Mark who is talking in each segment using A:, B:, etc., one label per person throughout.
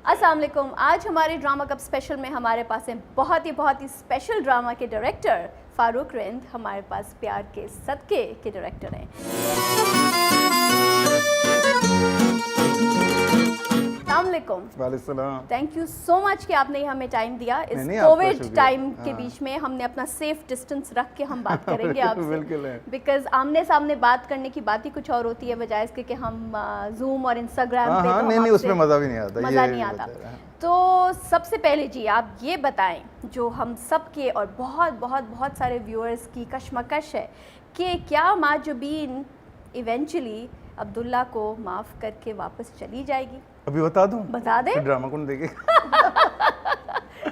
A: अस्सलाम वालेकुम। आज हमारे ड्रामा कप स्पेशल में हमारे पास हैं बहुत ही स्पेशल ड्रामा के डायरेक्टर फारूक रिंद। हमारे पास प्यार के सदके के डायरेक्टर हैं।
B: वालेकुम।
A: थैंक यू सो मच कि आपने हमें टाइम दिया। इस
B: नहीं,
A: कोविड
B: आपका
A: टाइम के
B: हाँ।
A: बीच में हमने अपना सेफ डिस्टेंस रख के हम बात करेंगे
B: बिल्कुल है।
A: आपसे, बिकॉज आमने सामने बात करने की बात ही कुछ और होती है बजाय इसके कि हम जूम और इंस्टाग्राम पे
B: हाँ,
A: तो
B: नहीं,
A: आपसे
B: उसमें मज़ा भी नहीं आता।
A: मज़ा
B: ये
A: नहीं आता।
B: होता है।
A: तो सबसे पहले जी आप ये बताएं, जो हम सब के और बहुत सारे व्यूअर्स की कशमकश है कि क्या माजुबीन इवेंचुअली अब्दुल्ला को माफ़ करके वापस चली जाएगी?
B: अभी बता दूं?
A: बता दे।
B: फिर ड्रामा कौन देखे?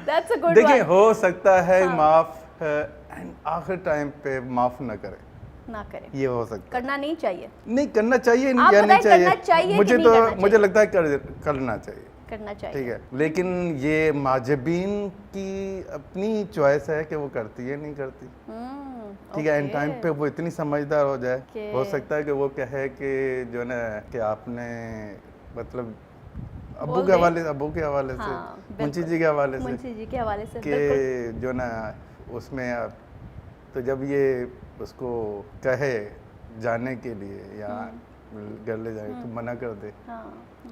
A: That's a good
B: देखिए,
A: one.
B: हो सकता है
A: हाँ।
B: माफ एंड आखिर टाइम पे माफ न करे,
A: ना करें,
B: ये हो सकता
A: करना नहीं चाहिए।
B: है। नहीं करना चाहिए
A: आप
B: या नहीं
A: बताएं, करना चाहिए
B: मुझे
A: कि
B: तो
A: नहीं करना
B: मुझे
A: चाहिए?
B: लगता है करना चाहिए।
A: करना चाहिए,
B: ठीक है, लेकिन ये माजबीन की अपनी चॉइस है कि वो करती है नहीं करती। ठीक है, एंड टाइम पे वो इतनी समझदार हो जाए, हो सकता है कि वो कहे कि जो ना कि आपने मतलब अबू के हवाले से,
A: हाँ,
B: मुंशी जी के हवाले से,
A: मुंशी जी के हवाले से
B: कि जो ना उसमें तो जब ये उसको कहे जाने के लिए या घर ले जाए तो मना कर दे।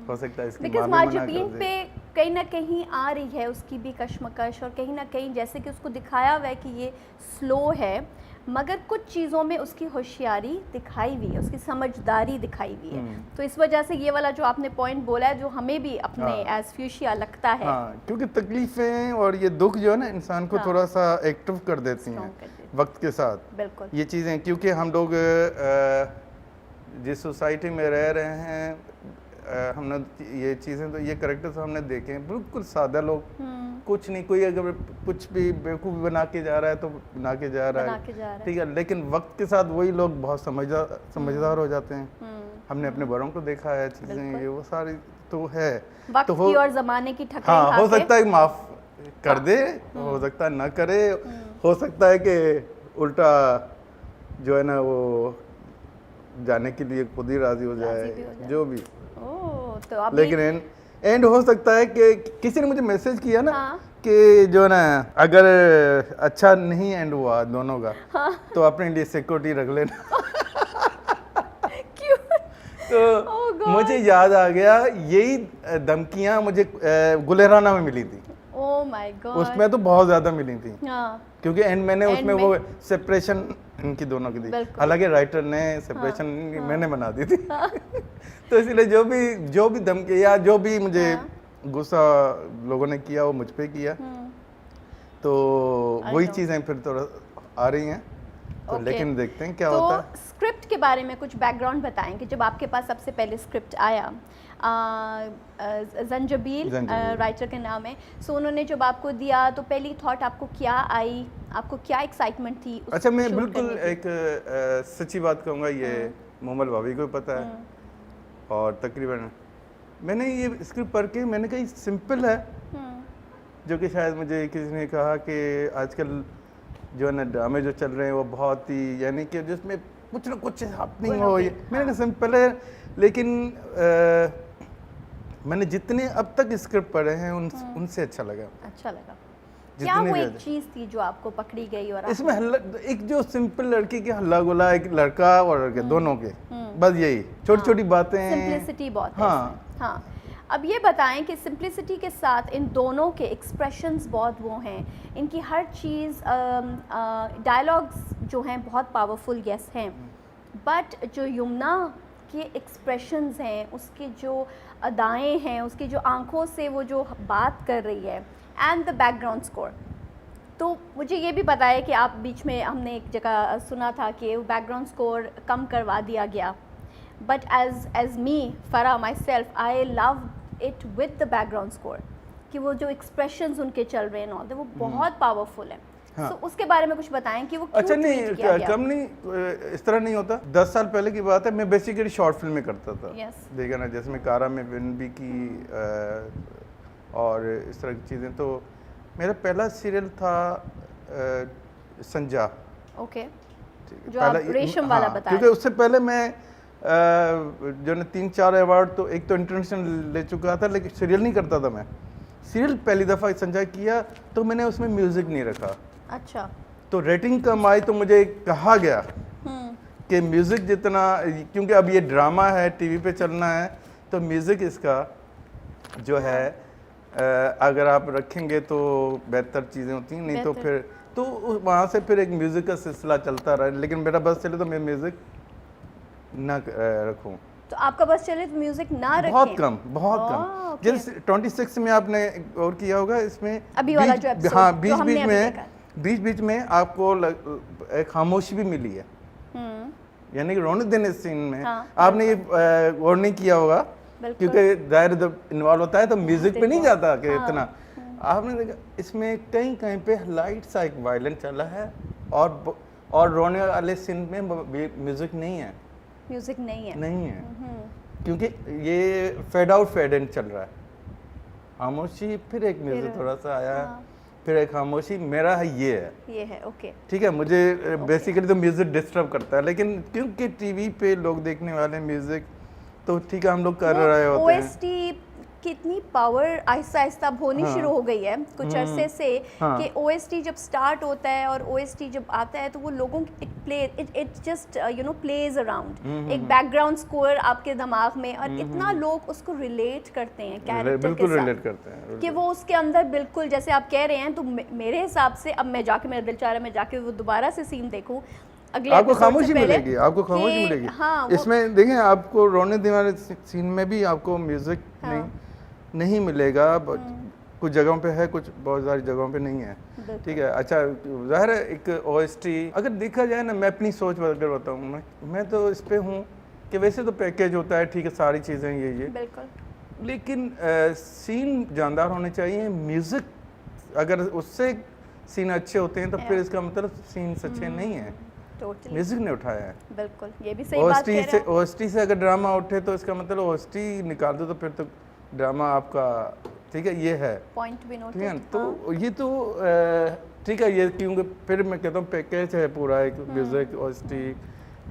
B: हो सकता है इसकी
A: बिकॉज
B: माँ भी मना
A: माजुबीन
B: कर
A: पे
B: दे।
A: कहीं ना कहीं आ रही है उसकी भी कशमकश, और कहीं ना कहीं जैसे कि उसको दिखाया हुआ है कि ये स्लो है, मगर कुछ चीज़ों में उसकी होशियारी दिखाई हुई है, उसकी समझदारी दिखाई हुई है। तो इस वजह से ये वाला जो आपने पॉइंट बोला है, जो हमें भी अपने एज फ्यूशिया लगता है।
B: हाँ, क्योंकि तकलीफें और ये दुख जो है ना इंसान को थोड़ा सा एक्टिव कर देती हैं वक्त के साथ।
A: बिल्कुल,
B: ये चीज़ें क्योंकि हम लोग जिस सोसाइटी में रह रहे हैं, हमने ये चीज़ें तो ये करेक्टर्स हमने देखे हैं, बिल्कुल सादा लोग, कुछ नहीं, कोई अगर कुछ भी बेवकूफ़ बना के जा रहा है तो बना के जा रहा है, ठीक है, लेकिन वक्त के साथ वही लोग बहुत समझदार हो जाते हैं। हमने अपने बड़ों को देखा है, चीज़ें ये वो सारी तो है,
A: वक्त
B: तो
A: की और ज़माने की ठकरें
B: हाँ,
A: खा
B: हो
A: के।
B: सकता है माफ़ कर दे, हो सकता है ना करे, हो सकता है कि उल्टा जो है ना वो जाने के लिए खुद ही राजी हो जाए, जो भी।
A: तो अभी
B: लेकिन एंड हो सकता है कि किसी ने मुझे मैसेज किया ना,
A: हाँ।
B: कि जो ना अगर अच्छा नहीं एंड हुआ दोनों का, तो अपने लिए सिक्योरिटी रख लेना।
A: क्यों?
B: तो मुझे याद आ गया, यही धमकियां मुझे गुलेराना में मिली थी।
A: ओह माय गॉड,
B: उसमें तो बहुत ज्यादा मिली थी,
A: हाँ,
B: क्योंकि एंड मैंने उसमें वो सेपरेशन इनकी दोनों की दी, हालांकि राइटर ने सेपरेशन मैंने बना दी थी। तो इसलिए जो भी धमकी या जो भी मुझे गुस्सा लोगों ने किया वो मुझ पे किया, तो वही चीज़ें फिर थोड़ा आ रही हैं, तो लेकिन देखते हैं क्या होता है।
A: स्क्रिप्ट के बारे में कुछ बैकग्राउंड बताएं कि जब आपके पास सबसे पहले स्क्रिप्ट आया, जंजबील राइटर के नाम है, सो उन्होंने जब आपको दिया तो पहली थॉट आपको क्या आई, आपको क्या एक्साइटमेंट थी?
B: अच्छा, मैं बिल्कुल एक सच्ची बात कहूँगा, ये मोमल भाभी को पता है, और तकरीबन मैंने ये स्क्रिप्ट पढ़ के मैंने कहा सिंपल है, जो कि शायद मुझे किसी ने कहा कि आजकल जो है ना ड्रामे जो चल रहे हैं वो बहुत ही, यानी कि जिसमें कुछ ना कुछ हैपनिंग हो, ये मैंने कहा सिंपल है, लेकिन मैंने जितने अब तक स्क्रिप्ट पढ़े हैं उनसे अच्छा लगा। क्या
A: वो एक चीज़ थी जो आपको पकड़ी गई? और
B: इसमें एक जो सिंपल लड़की के हल्ला गुला, एक लड़का और लड़के दोनों के, बस यही छोटी बातें,
A: सिंप्लिसिटी बहुत है
B: हाँ
A: इसमें। हाँ, अब ये बताएं कि सिंप्लिसिटी के साथ इन दोनों के एक्सप्रेशंस बहुत वो हैं, इनकी हर चीज़, डायलॉग्स जो हैं बहुत पावरफुल यस हैं, बट जो यमुना के एक्सप्रेशंस हैं, उसके जो अदाएं हैं, उसकी जो आंखों से वो जो बात कर रही है, एंड द बैकग्राउंड स्कोर, तो मुझे ये भी पता है कि आप बीच में हमने एक जगह सुना था कि वो बैकग्राउंड स्कोर कम करवा दिया गया, बट एज मी फरा my self I love it with the background score, कि वो जो एक्सप्रेशंस उनके चल रहे हैं ऑल वो बहुत पावरफुल है।
B: हाँ।
A: तो उसके बारे में कुछ बताएं कि वो क्यों
B: अच्छा, नहीं
A: ट्वीट किया गया?
B: कम नहीं, इस तरह नहीं होता। 10 साल पहले की बात है, मैं बेसिकली शॉर्ट फिल्में करता था। देखा ना, जैसे मैं कारा में विन भी की और इस तरह की चीज़ें। तो मेरा पहला सीरियल था संजा,
A: ओके,
B: ठीक है,
A: जो आप रेशम वाला बताया।
B: क्योंकि उससे पहले मैं जो ना 3-4 अवार्ड तो एक तो इंटरनेशनल ले चुका था, लेकिन सीरियल नहीं करता था मैं। सीरियल पहली दफ़ा संजय किया तो मैंने उसमें म्यूज़िक नहीं रखा।
A: अच्छा।
B: तो रेटिंग कम आई तो मुझे कहा गया कि म्यूज़िक जितना, क्योंकि अब ये ड्रामा है, टीवी पे चलना है, तो म्यूज़िक इसका जो है अगर आप रखेंगे तो बेहतर चीज़ें होती हैं, नहीं तो फिर तो वहाँ से फिर एक म्यूज़िक का सिलसिला चलता रहा। लेकिन मेरा बस चले तो मैं म्यूज़िक ना रखूँ।
A: तो आपका बस चले तो म्यूजिक ना रखें?
B: बहुत कम, बहुत कम। जैसे 26 में आपने और किया होगा, इसमें
A: अभी वाला जो एपिसोड,
B: हाँ, बीच में आपको एक खामोशी भी मिली है, यानी कि रोने देने सीन में आपने ये गौर नहीं किया होगा, क्योंकि दायरे जब इन्वॉल्व होता है तो म्यूजिक पे नहीं जाता कि इतना। आपने देखा इसमें कहीं कहीं पे लाइट सा एक वायलेंस चला है, और रोने वाले सीन में म्यूजिक नहीं है।
A: म्यूजिक नहीं है
B: क्योंकि ये फेड आउट फेड इन चल रहा है। खामोशी, फिर एक म्यूजिक थोड़ा सा आया, फिर एक खामोशी, मेरा है ये है ओके, ठीक है। मुझे बेसिकली तो म्यूजिक डिस्टर्ब करता है, लेकिन क्योंकि टीवी पे लोग देखने वाले म्यूजिक तो ठीक है, हम लोग कर रहे होते हैं।
A: OST की इतनी पावर आहिस्ता आहिस्ता होनी शुरू हो गई है कुछ अरसे से, कि OST जब स्टार्ट होता है और OST जब आता है तो वो लोगों इट जस्ट प्लेज अराउंड, एक बैकग्राउंड स्कोर आपके दिमाग में, और इतना लोग उसको रिलेट करते हैं कैरेक्टर के साथ,
B: रिलेट करते हैं
A: कि वो उसके अंदर बिल्कुल जैसे आप कह रहे हैं। तो मेरे हिसाब से अब मैं जाके, मेरा दिल चाह रहा है मैं जाके वो दोबारा से सीन देखूं।
B: आपको खामोशी मिलेगी, आपको खामोशी मिलेगी। हाँ, इसमें देखें आपको रोने देने वाले सीन में भी आपको म्यूजिक नहीं मिलेगा। कुछ जगहों पे है, कुछ बहुत सारी जगहों पे नहीं है, ठीक है। अच्छा, ज़ाहिर है एक OST अगर देखा जाए ना, मैं अपनी सोच अगर बताऊँ, मैं तो इस पे हूँ कि वैसे तो पैकेज होता है, ठीक है, सारी चीज़ें ये बिल्कुल, लेकिन सीन जानदार होने चाहिए। म्यूज़िक अगर उससे सीन अच्छे होते हैं तो फिर इसका मतलब सीन अच्छे नहीं है, म्यूजिक ने उठाया है। बिल्कुल, ये भी सही बात कह रहे हैं। OST से अगर ड्रामा उठे तो इसका मतलब OST निकाल दो तो फिर तो ड्रामा आपका, ठीक है, ये है
A: पॉइंट भी नोट,
B: ठीक है। तो ये तो ठीक है, ये क्योंकि फिर मैं कहता हूँ पैकेज है पूरा, एक म्यूजिक OST,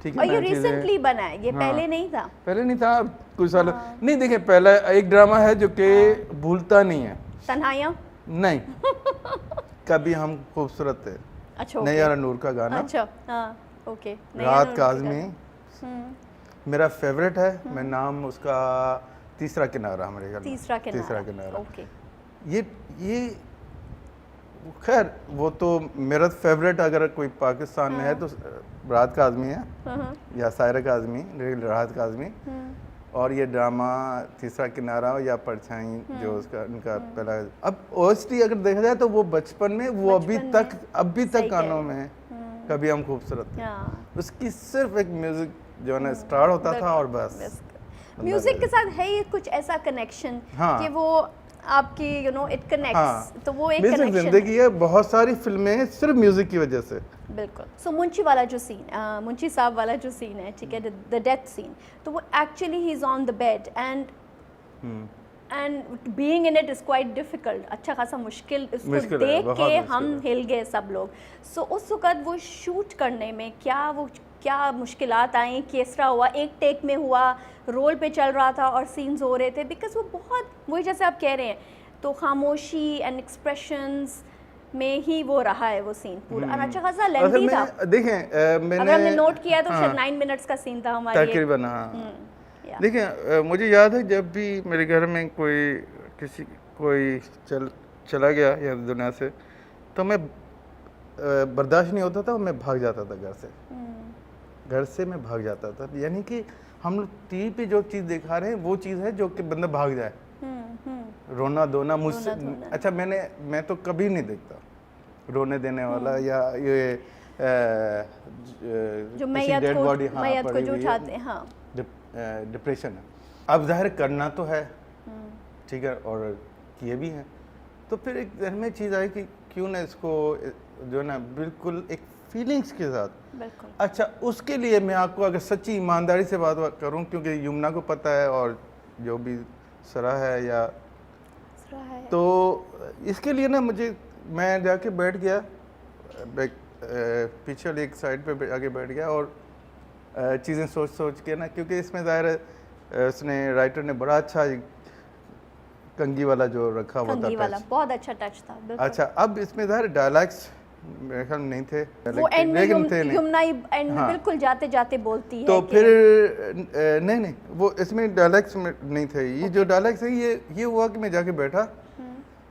B: ठीक है।
A: और ये रिसेंटली बना है, ये पहले नहीं था,
B: कुछ साल नहीं। देखिए, पहला एक ड्रामा है जो कि भूलता नहीं है,
A: तन्हाइयाँ
B: नहीं कभी हम खूबसूरत थे।
A: अच्छा,
B: नैयारा नूर का गाना।
A: अच्छा, हाँ, ओके।
B: राहत काज़मी मेरा फेवरेट है। मैं नाम उसका तीसरा किनारा, मेरे ख्याल में तीसरा किनारा ओके। ये खैर वो तो मेरा फेवरेट अगर कोई पाकिस्तान में है तो राहत काज़मी है, या सायरा काज़मी, राहत काज़मी। और ये ड्रामा तीसरा किनारा या परछाई जो उसका इनका पहला। अब OST अगर देखा जाए तो वो बचपन में वो अभी तक कानों में है, कभी हम खूबसूरत थे। उसकी सिर्फ एक म्यूजिक जो है ना स्टार्ट होता था और बस
A: म्यूजिक के साथ है ये कुछ ऐसा कनेक्शन कि वो आपकी इट कनेक्ट्स, तो वो एक
B: म्यूजिक जिंदगी है। बहुत सारी फिल्में सिर्फ म्यूजिक की वजह से।
A: बिल्कुल। सो मुंशी वाला जो सीन, मुंशी साहब वाला जो सीन है, ठीक है, द डेथ सीन, तो वो actually he is on the bed and being in it is quite difficult. अच्छा खासा मुश्किल इसको देख के हम हिल गए सब लोग। सो उस वक्त वो शूट करने में क्या मुश्किलात आई, किस तरह हुआ, एक टेक में हुआ, रोल पे चल रहा था और सीन्स हो रहे थे, बिकॉज वो बहुत वही जैसे आप कह रहे हैं, तो खामोशी एंड एक्सप्रेशंस में ही वो रहा है वो सीन पूरा। और अच्छा खासा लेंथी था।
B: देखें
A: अगर हमने नोट किया तो शायद 9 मिनट्स का सीन था हमारे
B: तकरीबन। हाँ, देखिए मुझे याद है जब भी मेरे घर में कोई चला गया या दुनिया से, तो मैं बर्दाश्त नहीं होता था, मैं भाग जाता था घर से मैं भाग जाता था। यानी कि हम लोग टीवी पे जो चीज़ दिखा रहे हैं वो चीज़ है जो कि बंदा भाग जाए, रोना धोना मुझसे। अच्छा, मैं तो कभी नहीं देखता रोने देने वाला या ये
A: जो मैयत को जो उठाते हैं, हाँ,
B: डिप्रेशन है। अब जाहिर करना तो है, ठीक है, और किए भी हैं। तो फिर एक जहन में चीज़ आई कि क्यों ना इसको जो है ना बिल्कुल एक फीलिंग्स के साथ।
A: बिल्कुल।
B: अच्छा, उसके लिए मैं आपको अगर सच्ची ईमानदारी से बात करूं, क्योंकि यमुना को पता है और जो भी सरा है तो इसके लिए ना मैं जाके बैठ गया पीछे एक साइड पे आके बैठ गया और चीज़ें सोच के ना, क्योंकि इसमें ज़ाहिर है उसने राइटर ने बड़ा अच्छा कंगी वाला जो रखा हुआ था
A: कंगी वाला
B: टच।
A: बहुत अच्छा टच था, बिल्कुल।
B: अच्छा, अब इसमें ज़ाहिर डायलॉग्स मेरे ख्याल नहीं थे,
A: वो एंड में
B: लेकिन थे नहीं।
A: यमुना एंड में
B: हाँ।
A: बिल्कुल जाते जाते बोलती है
B: तो
A: कि
B: फिर नहीं वो इसमें डायलॉग्स में नहीं थे। ये जो डायलॉग्स है ये हुआ कि मैं जाके बैठा,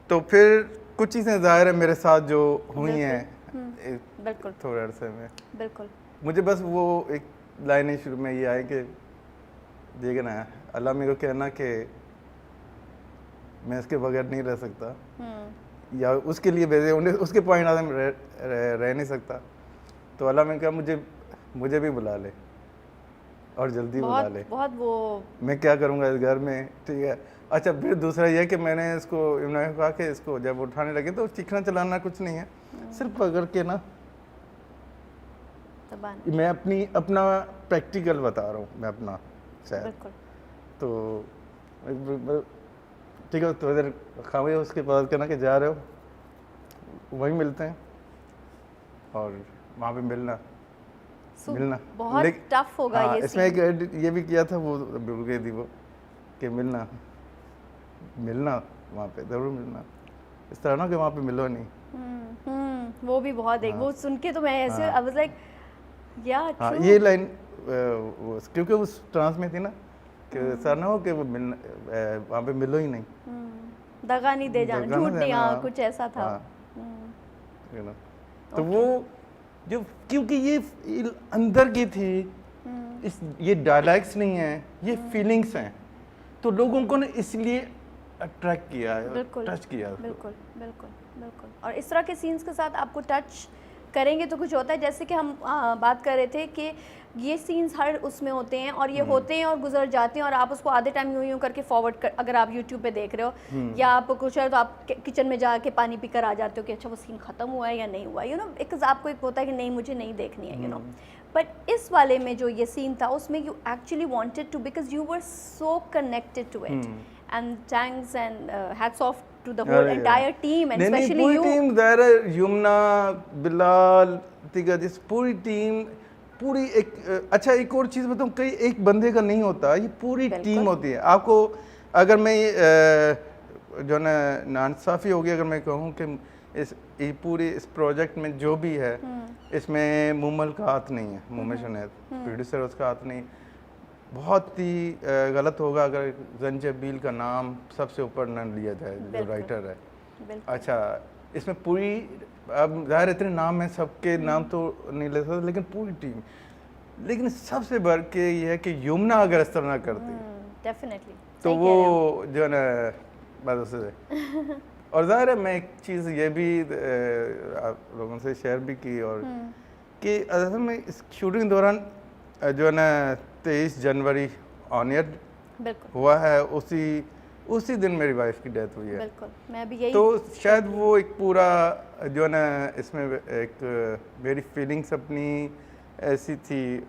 B: तो फिर कुछ चीज़ें ज़ाहिर है मेरे साथ जो हुई हैं
A: बिल्कुल
B: थोड़े अरसे में,
A: बिल्कुल
B: मुझे बस वो एक लाइन शुरू में ये आई कि देखना अल्लाह मेरे को कहना कि मैं इसके बगैर नहीं रह सकता, या उसके लिए भेजे उन्हें उसके पॉइंट आदम रह नहीं सकता, तो अल्लाह ने कहा मुझे भी बुला ले और जल्दी बुला ले।
A: बहुत वो
B: मैं क्या करूँगा इस घर में, ठीक है। अच्छा, फिर दूसरा ये कि मैंने इसको इमरान को कहा कि इसको जब उठाने लगे तो चीखना चलाना कुछ नहीं है, सिर्फ पकड़ के ना, मैं अपना प्रैक्टिकल बता रहा हूँ, मैं अपना शायद, तो ठीक है थोड़ी देर खाओ, उसके बाद कहना कि जा रहे हो, वहीं मिलते हैं और वहाँ पे मिलना
A: बहुत टफ होगा।
B: हाँ,
A: ये
B: इसमें एक ये भी किया था, वो भूल गई थी वो कि मिलना वहाँ पे ज़रूर मिलना, इस तरह ना कि वहाँ पे मिलो नहीं।
A: वो भी बहुत एक वो सुन के तो मैं ऐसे आई वाज लाइक
B: हाँ, ये लाइन क्योंकि उस ट्रांस में थी ना कि ऐसा ना हो कि वो मिलना वहाँ पे मिलो ही नहीं,
A: दगा नहीं दे जाना, झूठ नहीं, हाँ कुछ ऐसा था।
B: तो वो जो क्योंकि ये अंदर की थी, ये डायलॉग्स नहीं है, ये फीलिंग्स हैं, तो लोगों को ना इसलिए अट्रैक्ट किया है, टच किया है।
A: बिल्कुल बिल्कुल बिल्कुल। और इस तरह के सीन्स के साथ आपको टच करेंगे तो कुछ होता है, जैसे कि हम बात कर रहे थे कि ये सीन्स हर उसमें होते हैं और ये होते हैं और गुजर जाते हैं और आप उसको आधे टाइम यूं करके फॉरवर्ड कर, अगर आप यूट्यूब पे देख रहे हो या आप कुछ है तो आप किचन में जाके पानी पीकर आ जाते हो कि अच्छा वो सीन ख़त्म हुआ है या नहीं हुआ, यू नो, बिकॉज आपको एक होता है कि नहीं मुझे नहीं देखनी है, यू नो। बट इस वाले में जो ये सीन था उसमें you actually wanted to, because you were so connected to it, and thanks and hats off to the whole entire team and especially you.
B: Team there Yamuna, Bilal, तिगा, जिस पूरी टीम, पूरी एक अच्छा एक और चीज़ बताऊँ, कई एक बंदे का नहीं होता, ये पूरी टीम होती है। आपको अगर मैं जो ना नाइंसाफ़ी होगी अगर मैं कहूँ कि ये पूरी इस प्रोजेक्ट में जो भी है इसमें मुमल का हाथ नहीं है, मुमल शुनैद प्रोड्यूसर, उसका हाथ नहीं। बहुत ही गलत होगा अगर जंजबील का नाम सबसे ऊपर न लिया जाए, जो राइटर है। अच्छा, इसमें पूरी, अब ज़ाहिर इतने नाम हैं, सबके नाम तो नहीं ले सकते, लेकिन पूरी टीम, लेकिन सबसे बढ़ के ये है कि यमुना अगर इस तरह ना करती
A: डेफिनेटली
B: तो वो जो है ना बस उससे और ज़ाहिर है मैं एक चीज़ ये भी आप लोगों से शेयर भी की, और कि असल में इस शूटिंग दौरान जो है ना 23 जनवरी ऑन एयर हुआ है, उसी दिन मेरी वाइफ की डेथ हुई है।
A: बिल्कुल, मैं भी यही,
B: तो शायद वो एक पूरा जो है ना इसमें एक मेरी फीलिंग्स अपनी ऐसी थी,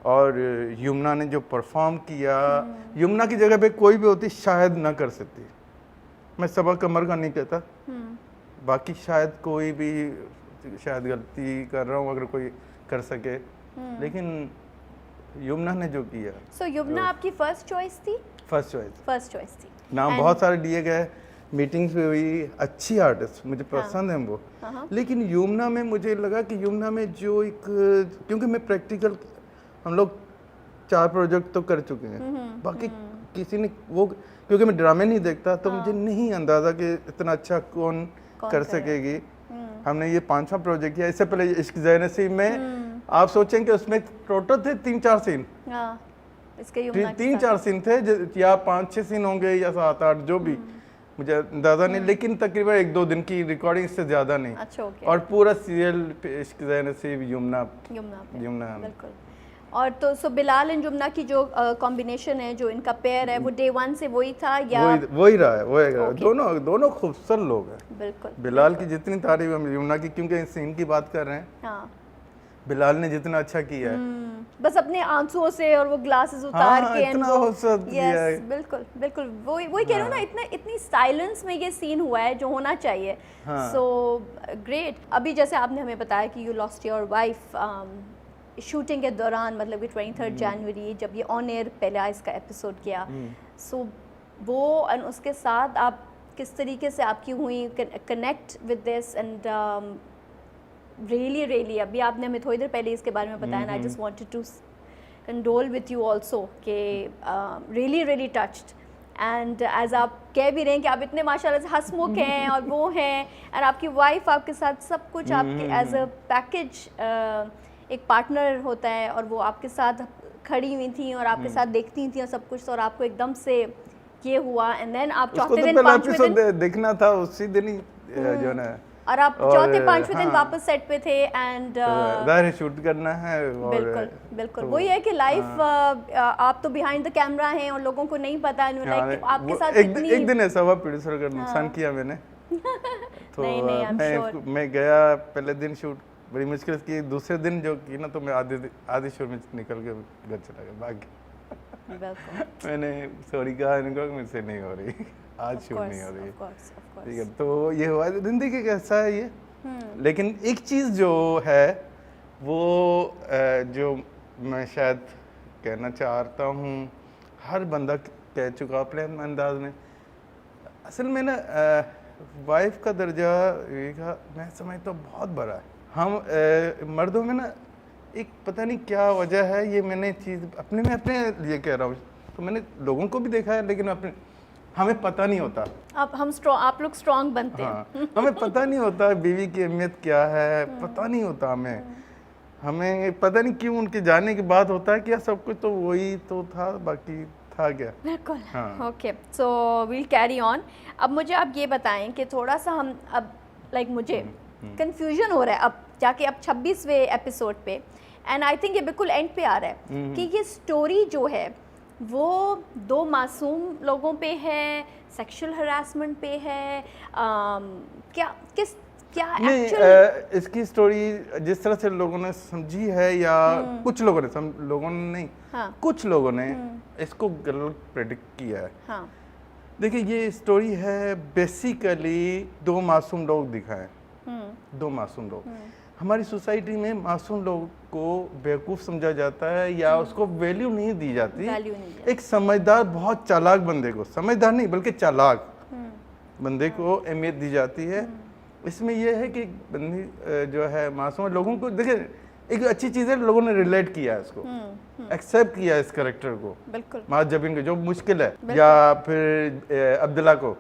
B: और यमुना ने जो परफॉर्म किया, यमुना की जगह पे कोई भी होती शायद ना कर सकती। मैं सबा कमर का नहीं कहता, बाकी शायद कोई भी शायद गलती कर रहा हूँ अगर कोई कर सके, लेकिन यमुना ने जो किया।
A: सो यमुना आपकी फर्स्ट चॉइस थी?
B: फर्स्ट चॉइस थी। नाम बहुत सारे दिए गए, मीटिंग्स भी हुई, अच्छी आर्टिस्ट मुझे पसंद है वो, लेकिन यमुना में मुझे लगा कि यमुना में जो एक, क्योंकि मैं प्रैक्टिकल, हम लोग 4 प्रोजेक्ट तो कर चुके हैं, बाकी किसी ने वो, क्योंकि मैं ड्रामे नहीं देखता तो मुझे नहीं अंदाज़ा कि इतना अच्छा कौन कर सकेगी। हमने ये 5वां प्रोजेक्ट किया, इससे पहले इश्क ज़ैनसी में आप सोचें कि उसमें टोटल थे 3-4 सीन,
A: इसके
B: 3-4 सीन थे, या 5-6 सीन होंगे या 7-8, जो भी मुझे अंदाज़ा नहीं, लेकिन तकरीबन 1-2 दिन की रिकॉर्डिंग, इससे ज़्यादा नहीं।
A: अच्छा, ओके।
B: और पूरा सीरियल इश्क ज़ैनसी यमुना।
A: बिल्कुल। और तो सो बिलाल एंड यमुना की जो कॉम्बिनेशन है, जो इनका पेयर है, वो डे 1 से वही था या
B: वही रहा है? दोनों खूबसूरत लोग हैं।
A: बिल्कुल।
B: बिलाल की जितनी तारीफ हम यमुना की, क्योंकि इस सीन की बात कर रहे हैं, हाँ, बिलाल ने जितना अच्छा किया है,
A: बस अपने आंसुओं से और वो ग्लासेस उतार के,
B: इतना खूबसूरत किया है।
A: बिल्कुल बिल्कुल, वही कह रहा हूँ ना, इतनी साइलेंस में ये सीन हुआ है जो होना चाहिए। So great. अभी जैसे आपने हमें बताया कि you lost your wife shooting के दौरान, मतलब कि 23 जनवरी जब ये ऑन एयर पहला इसका एपिसोड किया, सो वो और उसके साथ आप किस तरीके से आपकी हुई connect with this and really अभी आपने हमें थोड़ी देर पहले इसके बारे में बताया and I just wanted to condole with you also कि रियली टच्ड एंड एज आप कह भी रहे हैं कि आप इतने माशाल्लाह से हंसमुख हैं और वो हैं एंड आपकी वाइफ आपके साथ सब कुछ आपके एज अ पैकेज एक पार्टनर होता है और वो आपके साथ खड़ी हुई थी और आपके साथ देखती थी और सब कुछ, और आपको एकदम से ये हुआ एंड देन आप चौथे दिन पांचवें दिन
B: देखना था उसी दिन ही जो ना,
A: और आप चौथे पांचवें दिन वापस सेट पे थे एंड
B: ज़ाहिर शूट करना है। और
A: बिल्कुल वही है कि लाइफ आप तो बिहाइंड द कैमरा हैं और लोगों को नहीं पता, लाइक आपके साथ
B: एक दिन ऐसा हुआ प्रोड्यूसर का नुकसान किया मैंने तो
A: नहीं,
B: मैं गया पहले दिन शूट बड़ी मुश्किल की, दूसरे दिन जो की ना तो मैं आधे शो में निकल के घर चला गया, भाग गया। मैंने सॉरी कहा इनको, मुझसे नहीं हो रही आज शूट नहीं हो रही, ठीक है। तो ये हुआ जिंदगी कैसा है ये। लेकिन एक चीज़ जो है वो जो मैं शायद कहना चाहता हूँ, हर बंदा कह चुका अपने अंदाज में, असल में ना वाइफ का दर्जा मैं समझता हूँ बहुत बड़ा है। हम मर्दों में ना एक पता नहीं क्या वजह है, ये मैंने चीज़ अपने लिए कह रहा हूँ, तो मैंने लोगों को भी देखा है लेकिन अपने हमें पता नहीं होता।
A: आप लोग स्ट्रॉन्ग बनते हैं।
B: हाँ, हमें पता नहीं होता बीवी की अहमियत क्या है, पता नहीं होता हमें पता नहीं क्यों उनके जाने के बाद होता है कि यार सब कुछ तो वही तो था, बाकी था क्या।
A: बिल्कुल। Okay, so we'll carry on. अब मुझे आप ये बताएं कि थोड़ा सा हम अब मुझे कंफ्यूजन हो रहा है अब जाके अब 26वें एपिसोड पे, एंड आई थिंक ये बिल्कुल एंड पे आ रहा है कि ये स्टोरी जो है वो दो मासूम लोगों पे है, सेक्सुअल हरासमेंट पे है, क्या
B: एक्चुअली इसकी स्टोरी जिस तरह से लोगों ने समझी है या कुछ लोगों ने नहीं,
A: हाँ,
B: कुछ लोगों ने इसको गलत प्रेडिक्ट किया है।
A: हाँ,
B: देखिए ये स्टोरी है बेसिकली दो मासूम लोग दिखाएं, दो मासूम लोग। हमारी सोसाइटी में मासूम लोग को बेवकूफ़ समझा जाता है या उसको वैल्यू नहीं दी जाती। एक समझदार बहुत चालाक बंदे को, समझदार नहीं बल्कि चालाक बंदे को अहमियत दी जाती है। इसमें यह है कि बंदी जो है मासूम लोगों को, देखिए एक अच्छी चीज़ है, लोगों ने रिलेट किया है इसको, एक्सेप्ट किया है इस कैरेक्टर को,
A: बिल्कुल
B: जबीन को जो मुश्किल है, या फिर अब्दुल्ला को,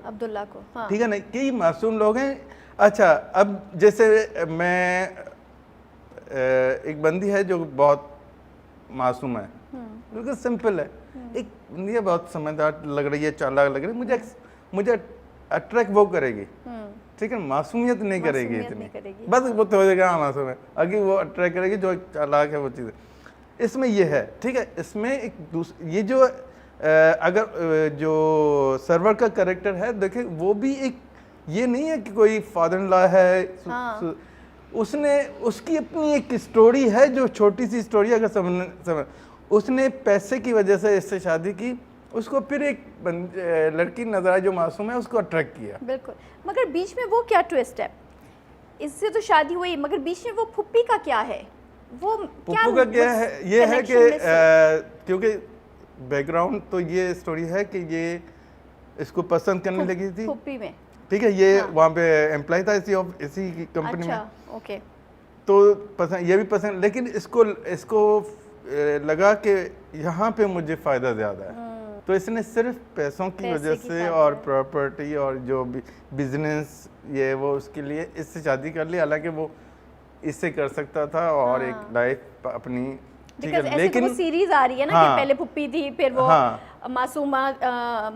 A: हाँ।
B: ठीक है ना, कई मासूम लोग हैं। अच्छा, अब जैसे मैं एक बंदी है जो बहुत मासूम है, बिल्कुल सिंपल है, एक बंदी है बहुत समझदार लग रही है, चालाक लग रही है, मुझे अट्रैक्ट वो करेगी, ठीक है, मासूमियत नहीं करेगी इतनी, बस वो तो हो जाएगा हाँ मासूम है, आगे वो अट्रैक्ट करेगी जो चालाक है वो चीज़। इसमें ये है, ठीक है, इसमें एक ये जो अगर जो सर्वर का कैरेक्टर है, देखें वो भी एक ये नहीं है कि कोई फादर इन लॉ है, हाँ। उसकी अपनी एक स्टोरी है जो छोटी सी स्टोरी, अगर समझ उसने पैसे की वजह से इससे शादी की, उसको फिर एक लड़की नजर आई जो मासूम है, उसको अट्रैक्ट किया।
A: बिल्कुल, मगर बीच में वो क्या ट्विस्ट है, इससे तो शादी हुई मगर बीच में वो फुप्पी का क्या है, वो
B: फुप्पू का क्या है, ये है कि क्योंकि बैकग्राउंड तो ये स्टोरी है कि ये इसको पसंद करने लगी थी
A: फुप्पी में,
B: ठीक है, ये हाँ। वहाँ पे एम्प्लॉय था इसी कंपनी में,
A: ओके,
B: तो पसंद, ये भी पसंद, लेकिन इसको लगा कि यहाँ पे मुझे फ़ायदा ज़्यादा है, तो इसने सिर्फ पैसों की वजह से और प्रॉपर्टी और जो भी बिजनेस ये वो उसके लिए इससे शादी कर ली, हालांकि वो इससे कर सकता था और हाँ। एक लाइफ अपनी, ठीक है, लेकिन
A: तो वो सीरीज आ रही है ना, हाँ, कि पहले पुप्पी थी फिर वो हाँ, मासूमा,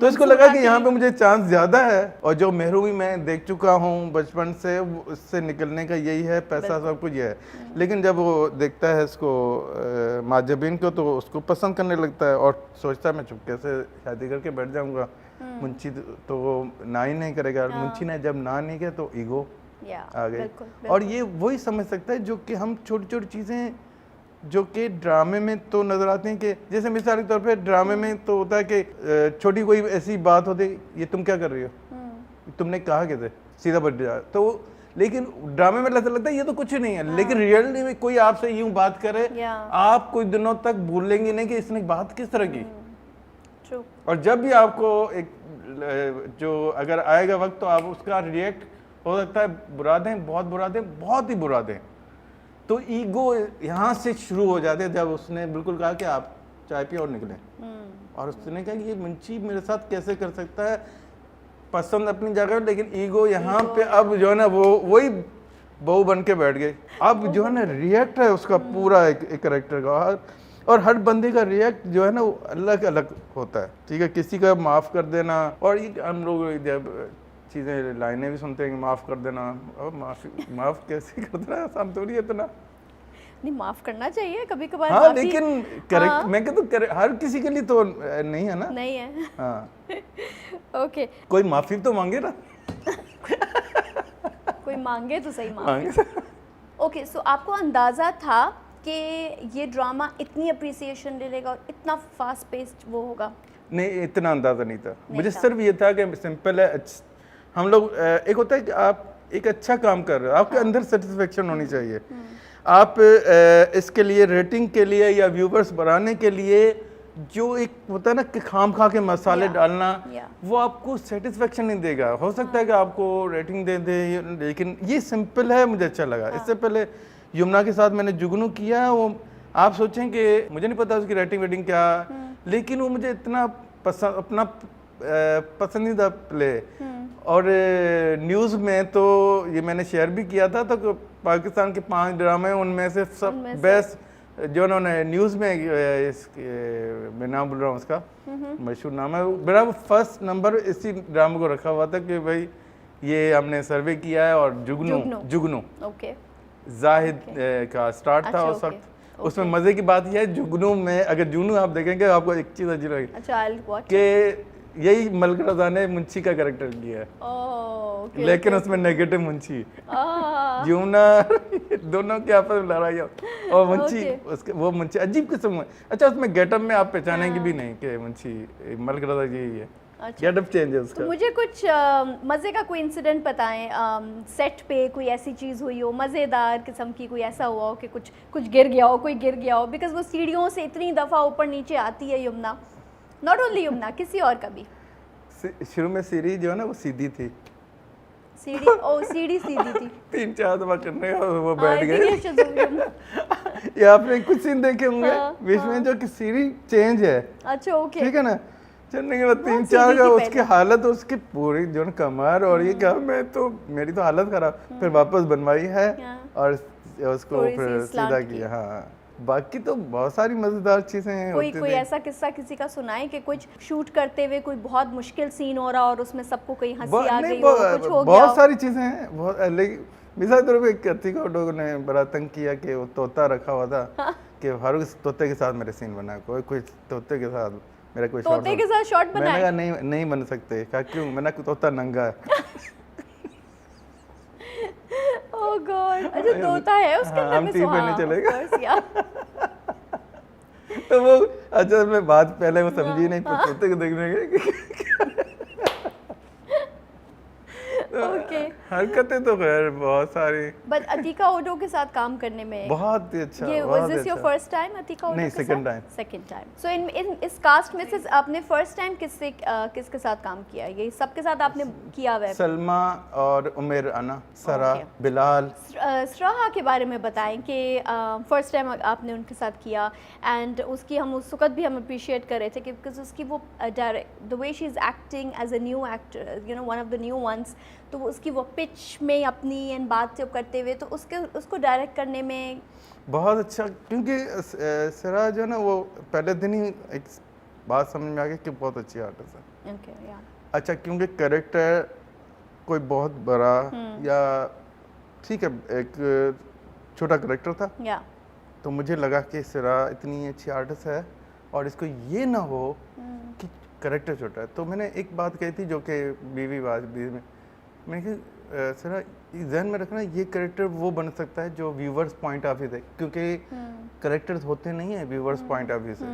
B: तो इसको लगा कि यहाँ पे मुझे चांस ज्यादा है, और जो महरूमी मैं देख चुका हूँ बचपन से, उससे निकलने का यही है, पैसा सब कुछ ये है। लेकिन जब वो देखता है इसको माजबीन को, तो उसको पसंद करने लगता है और सोचता है मैं चुपके से शादी करके बैठ जाऊंगा, मुंशी तो वो ना ही नहीं करेगा, मुंशी ने जब ना नहीं किया तो ईगो आ गई। और ये वही समझ सकता है जो कि हम छोटी छोटी चीजें जो कि ड्रामे में तो नजर आती हैं, कि जैसे मिसाल के तौर पे ड्रामे में तो होता है कि छोटी कोई ऐसी बात होती, ये तुम क्या कर रही हो, तुमने कहा कि थे सीधा बढ़ जा, तो लेकिन ड्रामे में ऐसा लगता है ये तो कुछ नहीं है, लेकिन रियलिटी में कोई आपसे यूं बात करे, आप कुछ दिनों तक भूलेंगे नहीं कि इसने बात किस तरह की।
A: True.
B: और जब भी आपको एक जो अगर आएगा वक्त तो आप उसका रिएक्ट हो सकता है बुरा दें, बहुत बुरा दें, बहुत ही बुरा दें। तो ईगो यहाँ से शुरू हो जाते हैं जब उसने बिल्कुल कहा कि आप चाय पिए और निकले, और उसने कहा कि ये मुंशी मेरे साथ कैसे कर सकता है, पसंद अपनी जगह, लेकिन ईगो यहाँ पे अब जो है ना वो वही बहू बन के बैठ गई। अब जो है ना रिएक्ट है उसका पूरा एक कैरेक्टर का, और हर बंदे का रिएक्ट जो है ना वो अलग अलग होता है, ठीक है। किसी का माफ़ कर देना, और ये हम लोग जब चीज़ें लाइनें भी सुनते हैं कि माफ़ कर देना, और माफ़ कैसे कर देना, आसान थोड़ी है इतना।
A: नहीं, माफ़ करना चाहिए कभी कभार।
B: हाँ लेकिन करेक्ट मैं कहता हर किसी के लिए तो नहीं है ना,
A: नहीं है।
B: हाँ
A: ओके,
B: कोई माफ़ी तो मांगे ना।
A: कोई मांगे तो सही मांगे। ओके, सो आपको अंदाज़ा था कि ये ड्रामा इतनी अप्रिसिएशन ले लेगा और इतना फास्ट पेस्ड वो होगा?
B: नहीं, इतना अंदाज़ा नहीं था मुझे। सिर्फ ये था कि सिंपल है, हम लोग एक होता है कि आप एक अच्छा काम कर रहे हो, आपके अंदर सेटिस्फेक्शन होनी चाहिए। आप इसके लिए रेटिंग के लिए या व्यूवर्स बढ़ाने के लिए जो एक होता है ना कि खाम खा के मसाले डालना, वो आपको सेटिस्फेक्शन नहीं देगा। हो सकता है कि आपको रेटिंग दे दे, लेकिन ये सिंपल है, मुझे अच्छा लगा। इससे पहले यमुना के साथ मैंने जुगनू किया, वो आप सोचें कि मुझे नहीं पता उसकी रेटिंग वेटिंग क्या, लेकिन वो मुझे इतना पसंद, अपना पसंदीदा प्ले। और न्यूज़ में तो ये मैंने शेयर भी किया था, तो पाकिस्तान के 5 ड्रामे उनमें से सब बेस्ट जो उन्होंने न्यूज़ में मैं नाम बोल रहा हूँ उसका, मशहूर नाम है, मेरा फर्स्ट नंबर इसी ड्रामे को रखा हुआ था कि भाई ये हमने सर्वे किया है। और जुगनू
A: ओके,
B: जाहिद का स्टार्ट था उस वक्त। उसमें मजे की बात यह है, जुगनू में अगर जुगनू आप देखेंगे आपको एक चीज़ अजीब लगेगी कि यही मलिक रज़ा ने मुंशी का कैरेक्टर किया है, लेकिन उसमें नेगेटिव मुंशी, यमुना दोनों के आपस में लड़ाई, और मुंशी उसके वो मुंशी अजीब किस्म में। अच्छा, उसमें गेटअप में आप पहचानेंगे भी नहीं कि मुंशी मलिक रज़ा यही है। गेटअप चेंज है उसका।
A: तो मुझे कुछ मज़े का कोई इंसिडेंट बताएं, सेट पे कोई ऐसी चीज़ हुई हो मज़ेदार किस्म की, कोई ऐसा हुआ हो कि कुछ गिर गया हो, कोई गिर गया हो, बिकॉज वो सीढ़ियों से इतनी दफ़ा ऊपर नीचे आती है यमुना, नॉट ओनली यमुना, किसी और का भी।
B: शुरू में सीढ़ी जो है ना वो सीधी थी,
A: सीढ़ी सीधी थी,
B: 3-4 दफा करने का वो बैठ गए। ये आपने कुछ सीन देखे होंगे बीच में जो कि सीढ़ी चेंज है।
A: अच्छा, ओके,
B: ठीक है ना, चढ़ने के बाद 3-4 का उसकी हालत, उसकी पूरी जो कमर, और ये क्या, मैं तो मेरी तो हालत खराब, फिर वापस बनवाई है और उसको फिर सीधा किया। हाँ, बाकी तो बहुत सारी मजेदार चीजें हैं।
A: कोई ऐसा किस्सा किसी का सुनाए कि कुछ शूट करते हुए कोई बहुत मुश्किल सीन हो रहा और उसमें सबको कोई हंसी आ गई हो, कुछ हो गया?
B: बहुत सारी चीजें हैं, बहुत। लेकिन मिसाल तौर पे कतिका लोगों ने बड़ा तंग किया कि वो तोता रखा हुआ था कि हर उस तोते के साथ मेरे सीन बना, कोई तोते के साथ मेरा कोई
A: तोते के साथ शॉट बनाया।
B: मैंने कहा नहीं बन सकते। कहा क्यों? मैंने तोता नंगा है।
A: ओह गॉड, अच्छा तोता है उसके अंदर में,
B: हम पहले चलेगा। तो वो अच्छा मैं बात पहले वो समझी नहीं, तोते को देखने गए।
A: ओके,
B: हरकतें तो खैर बहुत सारी।
A: बट अतीका ओडो के साथ काम करने में
B: बहुत ही अच्छा।
A: ये was this your first time अतीका ओडो?
B: नहीं, सेकंड टाइम।
A: सो इन इस कास्ट में से आपने फर्स्ट टाइम किसके साथ काम किया? ये सबके साथ आपने किया हुआ है?
B: सलमा और उमेर अना, सरा, बिलाल।
A: सराहा के बारे में बताएं कि फर्स्ट टाइम आपने उनके साथ किया, एंड उसकी हम उस वक्त भी हम अप्रिशिएट कर रहे थे कि बिकॉज उसकी वो the way she is acting as a new actor, you know, one of the new ones, तो उसकी वो पिच में अपनी एंड बात से करते हुए तो उसको डायरेक्ट करने में
B: बहुत अच्छा, क्योंकि सरा जो है ना वो पहले दिन ही एक बात समझ में आ गई कि बहुत अच्छी आर्टिस्ट है।
A: ओके, या
B: अच्छा, क्योंकि कैरेक्टर कोई बहुत बड़ा या ठीक है एक छोटा कैरेक्टर था,
A: या
B: तो मुझे लगा कि सरा इतनी अच्छी आर्टिस्ट है और इसको ये ना हो कि कैरेक्टर छोटा है। तो मैंने एक बात कही थी जो कि बीवी में मैंने कहा सरा जहन में रखना, ये कैरेक्टर वो बन सकता है जो व्यूवर्स पॉइंट ऑफ व्यू से, क्योंकि कैरेक्टर्स होते नहीं है व्यूवर्स पॉइंट ऑफ व्यू से।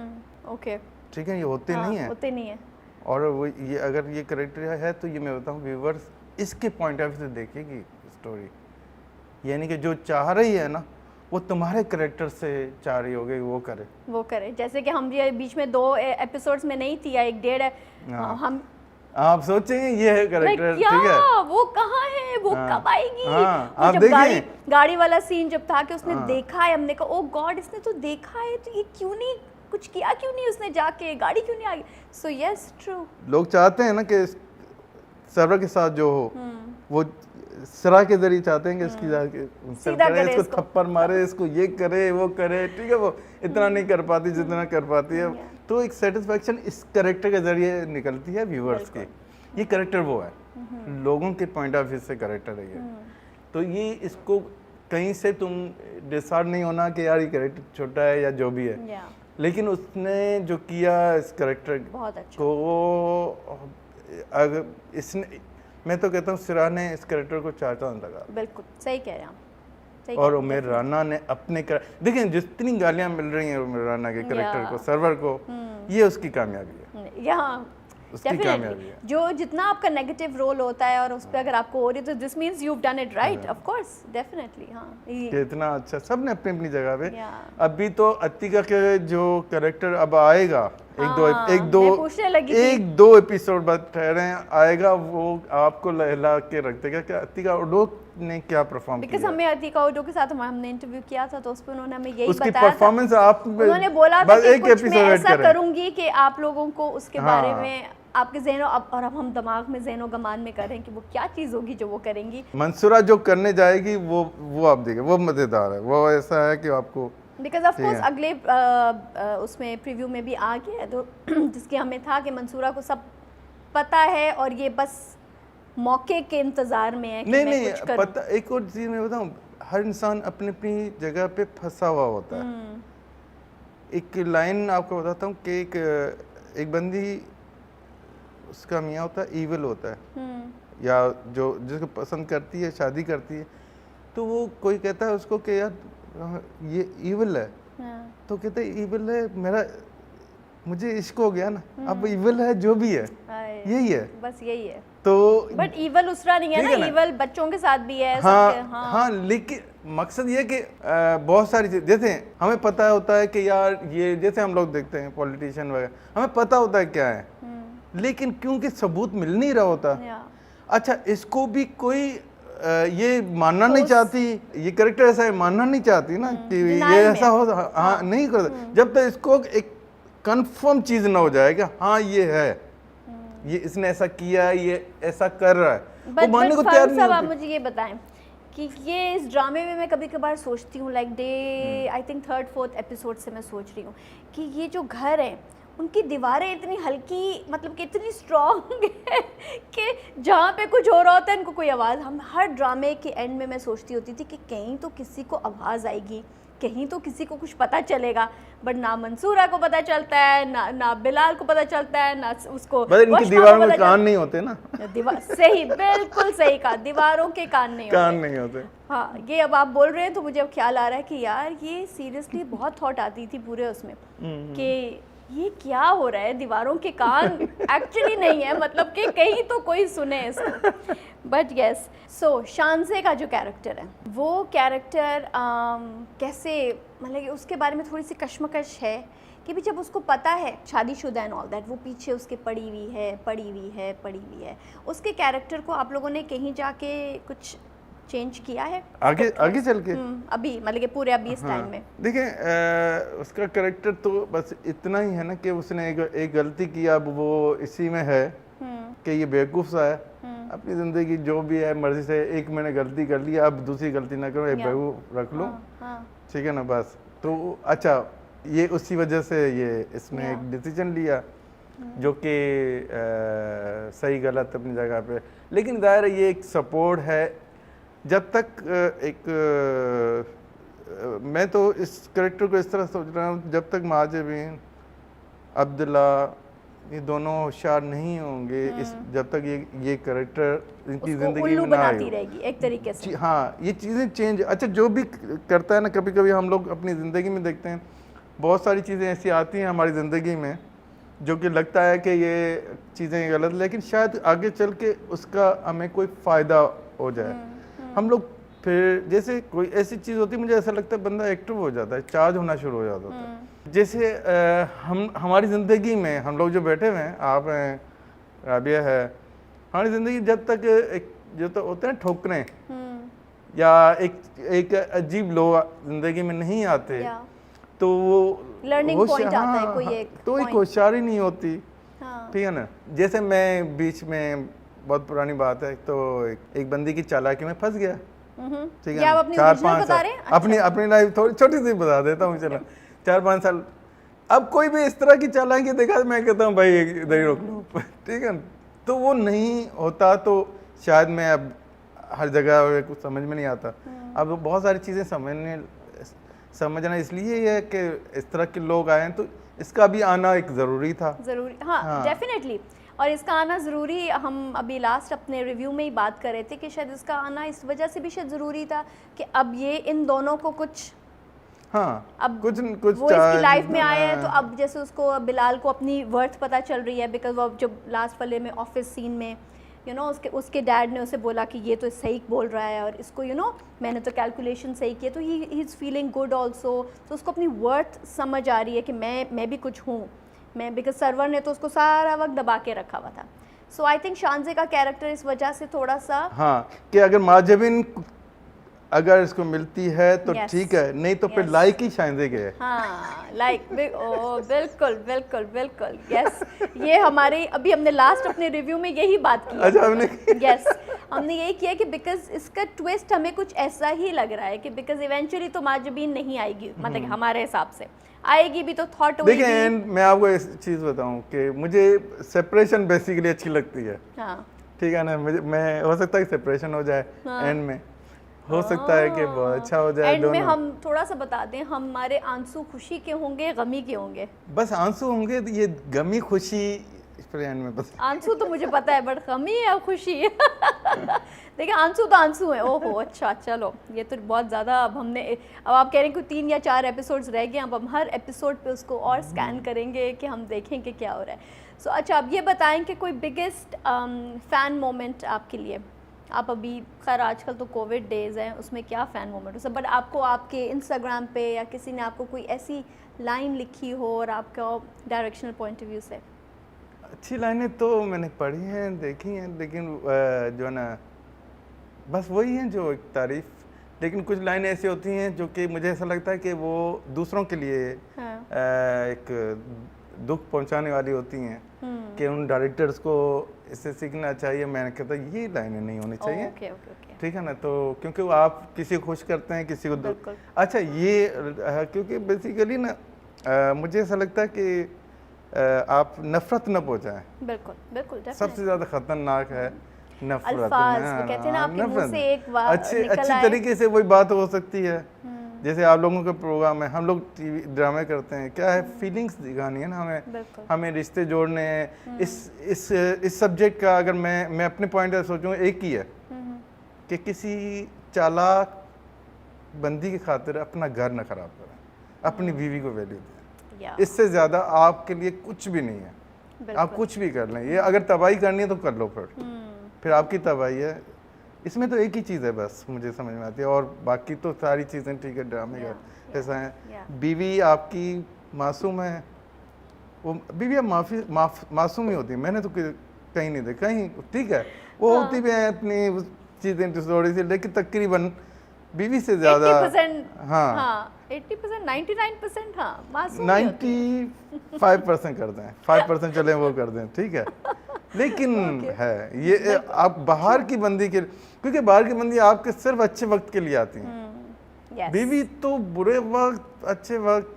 A: ओके,
B: ठीक है, ये होते नहीं है। और वो ये अगर ये कैरेक्टर है तो ये मैं बताऊँ व्यूवर्स इसके पॉइंट ऑफ व्यू से देखेगी स्टोरी। यानी कि जो चाह रही है ना वो तुम्हारे करेक्टर से चाह रही होगी वो करे।
A: जैसे कि हम ये बीच में 2 एपिसोड्स में नहीं थी या 1-1.5
B: हाँ।
A: हम
B: आप सोचेंगे ये है करेक्टर, ठीक है,
A: वो कहाँ है, वो कब आएगी।
B: हाँ,
A: वो
B: आप
A: जब
B: देखिए
A: गाड़ी वाला सीन जब था कि उसने देखा है, हमने कहा ओ गॉड इसने तो देखा है, तो ये क्यों नहीं कुछ किया, क्यों नहीं उसने जाके गाड़ी क्यों नहीं आ गई। सो यस ट्रू,
B: लोग चाहते हैं ना कि सर्वर के साथ जो हो वो सिरा के जरिए चाहते हैं कि इसकी जाके
A: सीधा करे,
B: इसको थप्पड़ मारे, इसको ये करे वो करे, ठीक है, वो इतना नहीं कर पाती जितना कर पाती है। तो एक सेटिस्फेक्शन इस कैरेक्टर के जरिए निकलती है व्यूअर्स की, ये कैरेक्टर वो है, लोगों के पॉइंट ऑफ व्यू से कैरेक्टर है ये। तो ये इसको कहीं से तुम डिसाइड नहीं होना कि यार ये कैरेक्टर छोटा है या जो भी है, लेकिन उसने जो किया इस कैरेक्टर को, अगर इसने, मैं तो कहता हूँ सिरा ने इस कैरेक्टर को 4 चांद लगा।
A: बिल्कुल सही कह रहे हैं आप।
B: और उमेर राना ने अपने देखिए जितनी गालियां मिल रही हैं उमेर राना के कैरेक्टर को, सर्वर को, ये उसकी कामयाबी है,
A: यहाँ
B: उसकी कामयाबी है।
A: जो जितना आपका नेगेटिव रोल होता है और उस पर अगर आपको हो रही है तो this means you have done it right, of course definitely. हाँ,
B: कितना अच्छा, सब ने अपनी अपनी जगह पे। अभी तो अतिका के जो कैरेक्टर अब आएगा, एक दो एपिसोड बाद ठहरे आएगा, वो आपको लहला के रख देगा कि अतिका उडो ने क्या परफॉर्म किया।
A: बिकॉज़ हमें अतिका उडो के साथ हमने इंटरव्यू किया था तो उस पर उन्होंने हमें यही
B: उसकी
A: बताया
B: परफॉर्मेंस
A: था।
B: आप
A: उन्होंने बोला था कि कुछ मैं ऐसा करूंगी कि आप लोगों को उसके बारे में आपके ज़हन और अब हम दिमाग में ज़हन गमान में करें कि वो क्या चीज़ होगी जो वो करेंगी।
B: मंसूरा जो करने जाएगी वो आप देखें, वो मज़ेदार है, वो ऐसा है कि आपको
A: बिकॉज ऑफ कोर्स अगले उसमें प्रीव्यू में भी आ गया है तो जिसके हमें था कि मंसूरा को सब पता है और ये बस मौके के इंतजार में है कि
B: नहीं पता। एक और चीज़ मैं बताऊं, हर इंसान अपनी अपनी जगह पे फंसा हुआ होता है। एक लाइन आपको बताता हूँ कि एक बंदी, उसका मियाँ होता है ईविल होता है, या जो जिसको पसंद करती है, शादी करती है, तो वो कोई कहता है उसको कि यार ये ईविल है, तो कहते हैं ईविल है, मुझे इश्क हो गया ना, अब ईविल है जो भी है यही है,
A: बस यही है।
B: तो
A: बट ईविल उसरा नहीं है ना, ईविल बच्चों के साथ भी है।
B: हाँ, लेकिन मकसद ये कि बहुत सारी चीज़, जैसे हमें पता होता है कि यार ये, जैसे हम लोग देखते हैं पॉलिटिशियन वगैरह, हमें पता होता है क्या है, लेकिन क्योंकि सबूत मिल नहीं रहा होता, अच्छा इसको भी कोई ये मानना नहीं चाहती, ये कैरेक्टर ऐसा है मानना नहीं चाहती ना कि ये ऐसा हो, हाँ नहीं करता जब तक इसको एक कंफर्म चीज ना हो जाएगा, हाँ ये है, ये इसने ऐसा किया, ये ऐसा कर रहा है, वो मानने को तैयार नहीं होती।
A: आप मुझे ये बताएं कि ये इस ड्रामे में मैं कभी कभार सोचती हूँ, like day I think 3rd-4th episode से मैं सोच रही हूँ कि ये जो घर है उनकी दीवारें इतनी हल्की, मतलब कि इतनी स्ट्रॉन्ग है कि जहाँ पे कुछ हो रहा होता है इनको कोई आवाज़, हम हर ड्रामे के एंड में मैं सोचती होती थी कि कहीं तो किसी को आवाज़ आएगी, कहीं तो किसी को कुछ पता चलेगा, बट ना मंसूरा को पता चलता है, ना बिलाल को पता चलता है, ना उसको,
B: इनकी दीवारों में कान नहीं होते ना,
A: सही, बिल्कुल सही कहा, दीवारों के कान नहीं
B: होते।
A: हाँ, ये अब आप बोल रहे हैं तो मुझे अब ख्याल आ रहा है कि यार ये सीरियसली बहुत थॉट आती थी पूरे उसमें कि ये क्या हो रहा है, दीवारों के कान एक्चुअली नहीं है, मतलब कि कहीं तो कोई सुने इसको। बट यस, सो शानज़े का जो कैरेक्टर है वो कैरेक्टर कैसे, मतलब कि उसके बारे में थोड़ी सी कश्मकश है कि भी जब उसको पता है शादीशुदा एंड ऑल दैट, वो पीछे उसके पड़ी हुई है, उसके कैरेक्टर को आप लोगों ने कहीं जाके कुछ चेंज किया है
B: आगे चल के?
A: अभी मतलब कि पूरे अभी इस टाइम में
B: देखिए उसका कैरेक्टर तो बस इतना ही है ना कि उसने एक गलती की, अब वो इसी में है कि ये बेवकूफ़ सा है, अपनी ज़िंदगी जो भी है मर्जी से, एक मैंने गलती कर ली, अब दूसरी गलती ना करो, एक बेवकूफ़ रख लो, ठीक है ना, बस। तो अच्छा ये उसी वजह से ये इसने एक डिसीजन लिया जो कि सही गलत अपनी जगह पे, लेकिन ज़ाहिर है ये एक सपोर्ट है। जब तक मैं तो इस कैरेक्टर को इस तरह सोच रहा हूँ, जब तक माजिबीन अब्दुल्ला ये दोनों होशियार नहीं होंगे, इस जब तक ये कैरेक्टर इनकी ज़िंदगी में ना आए
A: रहेगी एक तरीके से।
B: हाँ, ये चीज़ें चेंज, अच्छा जो भी करता है ना, कभी कभी हम लोग अपनी ज़िंदगी में देखते हैं बहुत सारी चीज़ें ऐसी आती हैं हमारी ज़िंदगी में जो कि लगता है कि ये चीज़ें गलत, लेकिन शायद आगे चल के उसका हमें कोई फ़ायदा हो जाए। हम लोग फिर जैसे कोई ऐसी चीज़ होती है, मुझे ऐसा लगता है बंदा एक्टिव हो जाता है, चार्ज होना शुरू हो जाता है। जैसे हमारी ज़िंदगी में हम लोग जो बैठे हुए हैं, आप हैं, राबिया है, हमारी ज़िंदगी जब तक एक जो तो होते हैं ठोकरें या एक अजीब लोग ज़िंदगी में नहीं आते, तो वो
A: लर्निंग पॉइंट आता है कोई एक
B: तो एक होशियारी नहीं होती।
A: हाँ।
B: ठीक है ना। जैसे मैं बीच में, बहुत पुरानी बात है, तो एक बंदी की चालाकी में फंस गया। ठीक है,
A: आप अपनी
B: 4-5
A: बता
B: साल
A: रहे हैं?
B: अपनी लाइफ थोड़ी छोटी सी बता देता हूँ, चलो 4-5 साल। अब कोई भी इस तरह की चालाकी देखा, मैं कहता हूँ भाई इधर ही रोक लो। ठीक है, तो वो नहीं होता तो शायद मैं अब हर जगह कुछ समझ में नहीं आता। अब बहुत सारी चीज़ें समझना इसलिए है कि इस तरह के लोग आए हैं, तो इसका भी आना एक ज़रूरी था।
A: ज़रूरी, हाँ, डेफिनेटली। और इसका आना ज़रूरी, हम अभी लास्ट अपने रिव्यू में ही बात कर रहे थे कि शायद इसका आना इस वजह से भी शायद ज़रूरी था कि अब ये इन दोनों को कुछ,
B: हाँ,
A: अब
B: कुछ
A: वो इसकी लाइफ में आए हैं, तो अब जैसे उसको, बिलाल को अपनी वर्थ पता चल रही है, बिकॉज वो जब लास्ट वाले में ऑफिस सीन में उसके डैड ने उसे बोला कि ये तो सही बोल रहा है और इसको मैंने तो कैलकुलेशन सही किया, तो he is feeling good also. तो उसको अपनी वर्थ समझ आ रही है कि मैं भी कुछ हूँ, मैं, बिकॉज सर्वर ने तो उसको सारा वक्त दबा के रखा हुआ था। सो आई थिंक शानज़े का कैरेक्टर इस वजह से थोड़ा सा,
B: हाँ, कि अगर माजबिन अगर इसको मिलती है तो ठीक है, नहीं तो फिर लाइक ही शानज़े के है।
A: हाँ, लाइक, बिल्कुल बिल्कुल बिल्कुल, यस। ये हमारे अभी हमने लास्ट अपने रिव्यू में यही बात की।
B: अच्छा, हमने
A: यस, हमने यही किया कि बिकॉज इसका ट्विस्ट हमें कुछ ऐसा ही लग रहा है कि बिकॉज इवेंचुअली तो माजबीन नहीं आएगी, मतलब हमारे हिसाब से आएगी भी तो थॉट
B: देखिए, एंड मैं आपको एक चीज़ बताऊं कि मुझे सेपरेशन बेसिकली अच्छी लगती है।
A: हाँ,
B: ठीक है ना, मैं हो सकता है कि सेपरेशन हो जाए एंड में, हो सकता है कि बहुत अच्छा हो जाए।
A: एंड में हम थोड़ा सा बता दें, हमारे आंसू खुशी के होंगे, गमी के होंगे? बस
B: आंसू होंगे, तो ये गमी खुशी एंड में बस।
A: आंसू तो मुझे पता है, बट गमी या खुशी देखिए, आंसू तो आंसू है। ओहो, अच्छा, चलो, ये तो बहुत ज़्यादा, अब आप कह रहे हैं कि 3 या 4 एपिसोड्स रह गए, अब हम हर एपिसोड पे उसको और स्कैन करेंगे कि हम देखें कि क्या हो रहा है। सो अच्छा, अब ये बताएं कि कोई बिगेस्ट फ़ैन मोमेंट आपके लिए, आप अभी, खैर आजकल तो कोविड डेज़ हैं, उसमें क्या फ़ैन मोमेंट हो सब, बट आपको आपके इंस्टाग्राम पे या किसी ने आपको कोई ऐसी लाइन लिखी हो और आपका डायरेक्शनल पॉइंट ऑफ व्यू से?
B: अच्छी लाइनें तो मैंने पढ़ी हैं, देखी हैं, लेकिन जो है ना, बस वही हैं जो एक तारीफ़, लेकिन कुछ लाइनें ऐसी होती हैं जो कि मुझे ऐसा लगता है कि वो दूसरों के लिए एक दुख पहुंचाने वाली होती हैं, कि उन डायरेक्टर्स को इससे सीखना चाहिए। मैंने कहता ये लाइनें नहीं होनी चाहिए। ठीक है ना, तो क्योंकि वो आप किसी को खुश करते हैं, किसी को अच्छा, ये क्योंकि बेसिकली ना मुझे ऐसा लगता है कि आप नफरत न पहुंचाएं।
A: बिल्कुल बिल्कुल,
B: सबसे ज़्यादा खतरनाक है नफरत।
A: कहते हैं ना, आपके मुंह से एक बात
B: अच्छी तरीके से वही बात हो सकती है। जैसे आप लोगों का प्रोग्राम है, हम लोग टीवी ड्रामे करते हैं, क्या है, फीलिंग्स दिखानी है ना हमें रिश्ते जोड़ने हैं। इस सब्जेक्ट का अगर मैं अपने पॉइंट से सोचूं, एक ही है कि किसी चालाक बंदी की खातिर अपना घर न खराब करें, अपनी बीवी को वैल्यू दें। इससे ज़्यादा आपके लिए कुछ भी नहीं है। आप कुछ भी कर लें, ये अगर तबाही करनी है तो कर लो, फिर आपकी तबाही है। इसमें तो एक ही चीज़ है बस, मुझे समझ में आती है, और बाकी तो सारी चीज़ें ठीक है, ड्रामे का ऐसा है। बीवी आपकी मासूम है, वो बीवी अब मासूम ही होती है। मैंने तो कहीं नहीं देखा, कहीं ठीक है वो होती भी है अपनी चीज़ें थोड़ी सी, लेकिन तकरीबन बीवी से ज़्यादा
A: 80%, हाँ 80%, 99%, हाँ, मासूम
B: 95% कर दें, 5% चले वो कर दें, ठीक है। लेकिन है ये आप बाहर की बंदी के, क्योंकि बाहर की बंदी आपके सिर्फ अच्छे वक्त के लिए आती हैं। बीवी तो बुरे वक्त, अच्छे वक्त,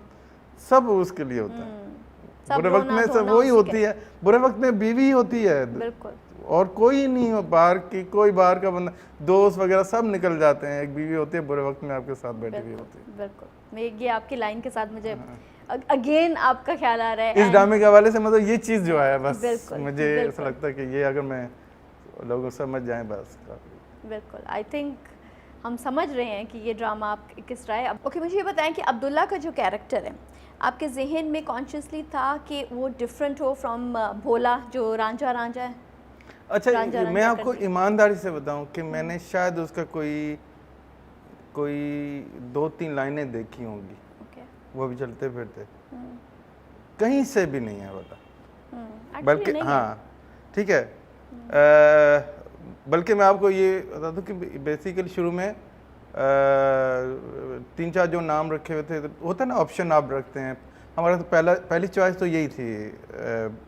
B: सब उसके लिए होता है। बुरे वक्त में सब वही होती है, बुरे वक्त में बीवी ही होती है, और कोई नहीं हो बाहर की, कोई बाहर का बंदा, दोस्त वगैरह सब निकल जाते हैं। एक बीवी होती है बुरे वक्त में आपके साथ बैठी हुई होती है।
A: बिल्कुल, ये आपकी लाइन के साथ मुझे अगेन आपका ख्याल आ रहा है
B: इस ड्रामे के हवाले से। मतलब ये चीज़ जो है बस मुझे ऐसा लगता है कि ये अगर मैं लोगों समझ जाएं बस।
A: बिल्कुल, आई थिंक हम समझ रहे हैं कि ये ड्रामा आप किस तरह है। ओके, मुझे ये बताएं कि अब्दुल्ला का जो कैरेक्टर है, आपके जहन में कॉन्शियसली था कि वो डिफरेंट हो फ्रॉम भोला जो रांझा है? अच्छा,
B: मैं आपको ईमानदारी से बताऊं कि मैंने शायद उसका कोई कोई 2-3 लाइनें देखी होंगी,
A: ओके
B: वो भी चलते फिरते, कहीं से भी नहीं है वाला,
A: एक्चुअली
B: बल्कि
A: नहीं है।
B: हाँ ठीक है। बल्कि मैं आपको ये बता दूं कि बेसिकली शुरू में 3-4 जो नाम रखे हुए थे, होता है ना ऑप्शन आप रखते हैं, हमारा तो पहली चॉइस तो यही थी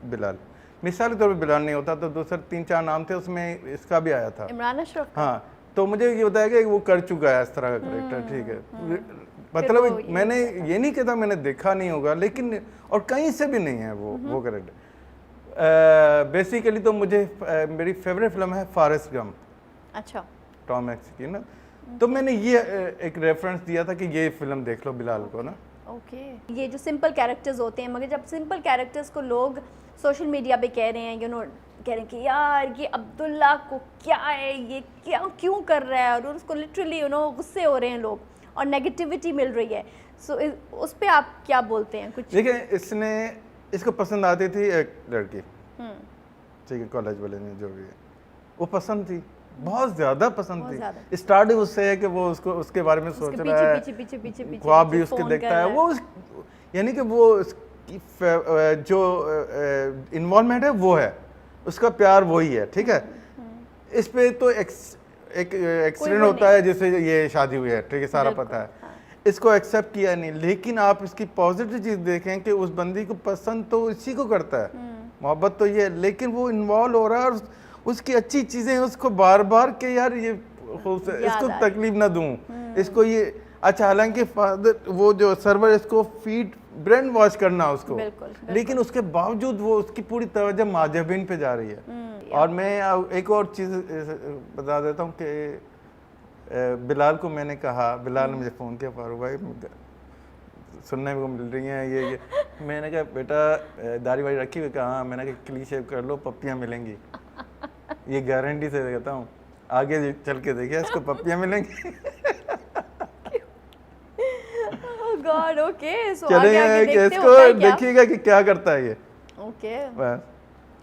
B: बिलाल। मिसाल के तौर पर बिलाल नहीं होता तो दूसरे 3-4 नाम थे, उसमें इसका भी आया था,
A: इमरान अशरफ का?
B: हाँ। तो मुझे ये बताया कि वो कर चुका है इस तरह का करेक्टर, ठीक है। मतलब मैंने ये नहीं कहता मैंने देखा नहीं होगा, लेकिन और कहीं से भी नहीं है वो करेक्टर। बेसिकली तो मुझे मेरी फेवरेट फिल्म है फॉरेस्ट गम,
A: अच्छा,
B: टॉम हैंक्स की ना, तो मैंने ये एक रेफरेंस दिया था कि ये फिल्म देख लो बिलाल को ना।
A: ओके ये जो सिंपल कैरेक्टर्स होते हैं, मगर जब सिंपल कैरेक्टर्स को लोग सोशल मीडिया पे कह रहे हैं, कह रहे हैं कि यार ये अब्दुल्ला को क्या है, ये क्या क्यों कर रहा है, और उसको लिटरली गुस्से हो रहे हैं लोग और नेगेटिविटी मिल रही है, सो उस पे आप क्या बोलते हैं कुछ?
B: देखिए इसको पसंद आती थी एक लड़की, ठीक है, कॉलेज वाले में जो भी है, वो पसंद थी, बहुत ज्यादा पसंद थी। स्टार्ट उससे है कि वो उसके बारे में सोच रहा है,
A: पीछे
B: ख्वाब भी उसके देखता है, वो यानी कि वो उसकी जो इन्वॉल्वमेंट है वो है, उसका प्यार वही है, ठीक है। इस पे तो एक एक्सीडेंट होता है जिससे ये शादी हुई है, ठीक है, सारा पता है, इसको एक्सेप्ट किया नहीं, लेकिन आप इसकी पॉजिटिव चीज देखें कि उस बंदी को पसंद तो इसी को करता है, मोहब्बत तो ये, लेकिन वो इन्वॉल्व हो रहा है और उसकी अच्छी चीजें उसको बार बार के यार ये इसको तकलीफ ना दूं, इसको ये अच्छा, हालांकि फादर वो जो सर्वर इसको फीड ब्रेन वॉश करना उसको, लेकिन उसके बावजूद वो उसकी पूरी तवज्जो माजबिन पे जा रही है। और मैं एक और चीज बता देता हूँ कि बिलाल को मैंने कहा, बिलाल ने मुझे फ़ोन किया, फारूक भाई सुनने को मिल रही हैं ये मैंने कहा बेटा दाढ़ी वाड़ी रखी हुई, कहा हाँ, मैंने कहा क्लीन शेव कर लो, पप्पियाँ मिलेंगी, ये गारंटी से कहता हूँ, आगे चल के देखिए इसको पप्पियाँ मिलेंगी।
A: गॉड, ओके, सो
B: चलिए इसको देखिएगा कि क्या करता है ये,
A: ओके बस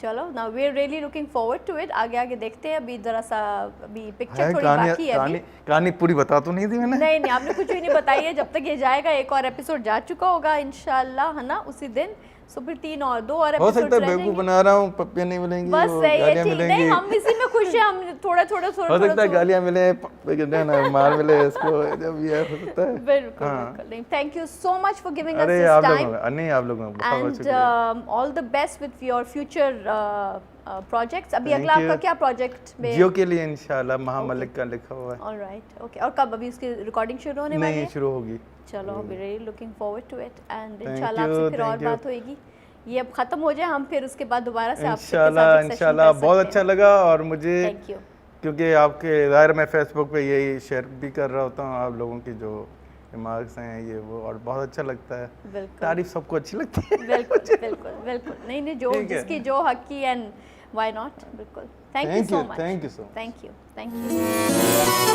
A: चलो, now we are really looking forward to it. आगे देखते हैं, अभी जरा सा अभी पिक्चर थोड़ी बाकी है,
B: कहानी पूरी बता तो नहीं दी मैंने?
A: नहीं आपने कुछ भी नहीं बताई है, जब तक ये जाएगा एक और एपिसोड जा चुका होगा इंशाल्लाह, है ना, उसी दिन, सो फिर 2 और
B: हो सकता है बेवकूफ बना रहा हूँ, पप्पियाँ नहीं मिलेंगी,
A: बस गालियाँ मिलेंगी, नहीं हम इसी में खुश हैं, हम थोड़ा
B: हो सकता है गालियाँ मिले, मार मिले इसको, जब ये हो सकता है।
A: बिल्कुल, thank you so much for giving us
B: this time, नहीं आप लोगों
A: का बहुत शुक्रिया, all the best with your future projects. अभी अगला आपका क्या प्रोजेक्ट में?
B: जियो के लिए इंशाल्लाह महामलिक का लिखा हुआ है।
A: ऑलराइट, ओके, और कब अभी उसकी रिकॉर्डिंग शुरू होने वाली है?
B: नहीं, शुरू होगी।
A: चलो, we really looking forward to it, and इंशाल्लाह आपसे फिर और बात होगी, ये अब खत्म हो जाए, हम फिर उसके बाद दोबारा से आपके साथ
B: इंशाल्लाह। बहुत अच्छा लगा, और मुझे क्योंकि आपके ज़ाहिर मैं फेसबुक पे यही शेयर भी कर रहा होता हूँ, आप लोगों की जो रिमार्क्स हैं ये वो, और बहुत अच्छा लगता है, तारीफ सबको अच्छी लगती है।
A: बिल्कुल, नहीं जो जिसकी जो हक की, एंड व्हाई नॉट, बिल्कुल। Thank you so much,
B: thank you.
A: Thank you.